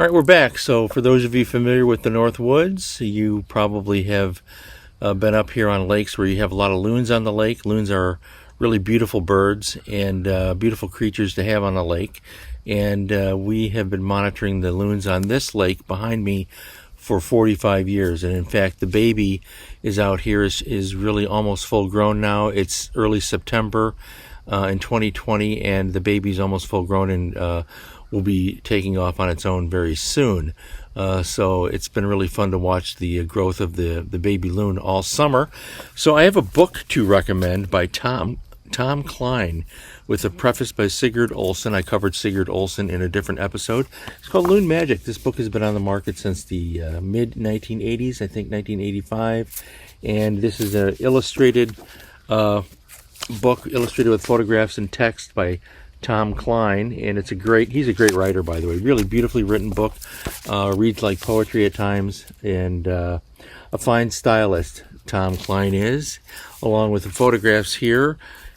All right, we're back. So for those of you familiar with the North Woods, you probably have been up here on lakes where you have a lot of loons on the lake. Loons are really beautiful birds and beautiful creatures to have on a lake. And we have been monitoring the loons on this lake behind me for 45 years. And in fact, the baby is out here, is really almost full grown now. It's early September in 2020, and the baby's almost full grown and will be taking off on its own very soon. So it's been really fun to watch the growth of the baby loon all summer. So I have a book to recommend by Tom Klein with a preface by Sigurd Olson. I covered Sigurd Olson in a different episode. It's called Loon Magic. This book has been on the market since the mid-1980s, I think 1985. And this is an illustrated book, illustrated with photographs and text by Tom Klein, and he's a great writer, by the way. Really beautifully written book, reads like poetry at times, and a fine stylist, Tom Klein is, along with the photographs here.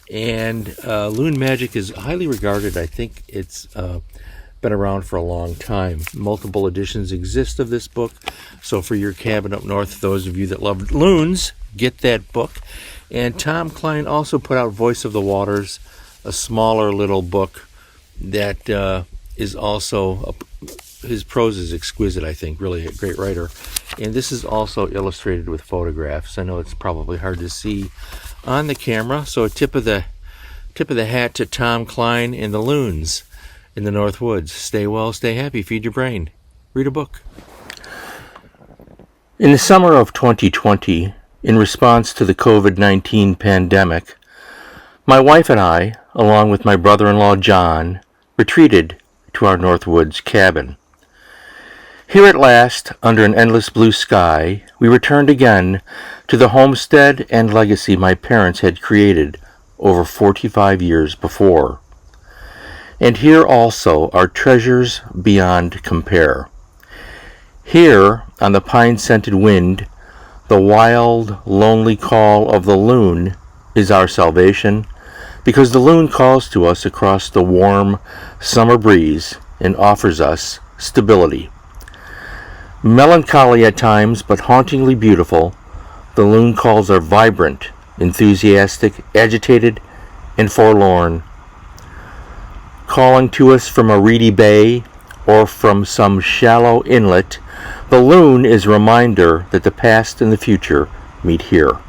And Loon Magic is highly regarded. I think it's been around for a long time. Multiple editions exist of this book, so for your cabin up north, those of you that love loons, get that book. And Tom Klein also put out Voice of the Waters, a smaller little book that is also, his prose is exquisite, I think, really a great writer. And this is also illustrated with photographs. I know it's probably hard to see on the camera, so a tip of the hat to Tom Klein and the loons in the North Woods. Stay well, stay happy, feed your brain. Read a book. In the summer of 2020, in response to the COVID-19 pandemic, my wife and I, along with my brother-in-law John, retreated to our North Woods cabin. Here at last, under an endless blue sky, we returned again to the homestead and legacy my parents had created over 45 years before. And here also are treasures beyond compare. Here, on the pine-scented wind, the wild, lonely call of the loon is our salvation, because the loon calls to us across the warm summer breeze and offers us stability. Melancholy at times, but hauntingly beautiful, the loon calls are vibrant, enthusiastic, agitated, and forlorn. Calling to us from a reedy bay or from some shallow inlet, the loon is a reminder that the past and the future meet here,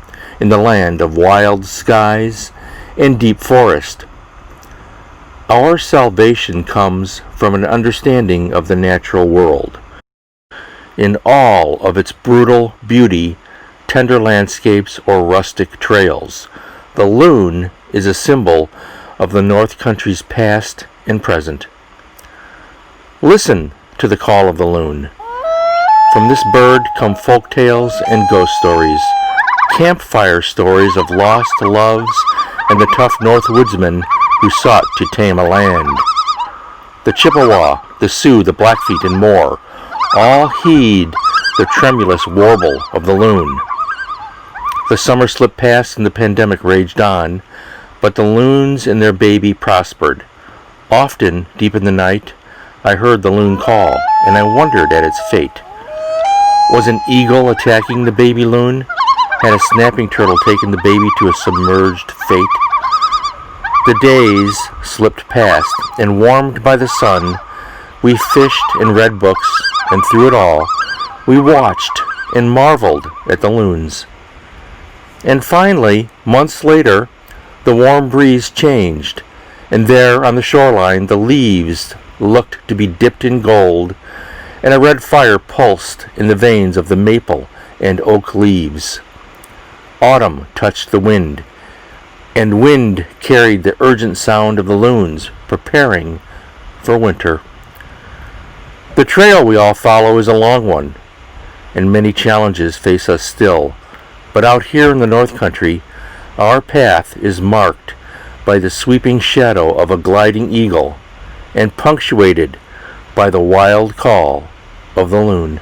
in the land of wild skies and deep forest. Our salvation comes from an understanding of the natural world. In all of its brutal beauty, tender landscapes, or rustic trails, the loon is a symbol of the North Country's past and present. Listen to the call of the loon. From this bird come folk tales and ghost stories, campfire stories of lost loves and the tough North Woodsmen who sought to tame a land. The Chippewa, the Sioux, the Blackfeet, and more all heed the tremulous warble of the loon. The summer slipped past and the pandemic raged on, but the loons and their baby prospered. Often, deep in the night, I heard the loon call, and I wondered at its fate. Was an eagle attacking the baby loon? Had a snapping turtle taken the baby to a submerged fate? The days slipped past, and warmed by the sun, we fished and read books, and through it all, we watched and marveled at the loons. And finally, months later, the warm breeze changed, and there on the shoreline the leaves looked to be dipped in gold, and a red fire pulsed in the veins of the maple and oak leaves. Autumn touched the wind, and wind carried the urgent sound of the loons preparing for winter. The trail we all follow is a long one, and many challenges face us still, but out here in the North Country, our path is marked by the sweeping shadow of a gliding eagle and punctuated by the wild call of the loon.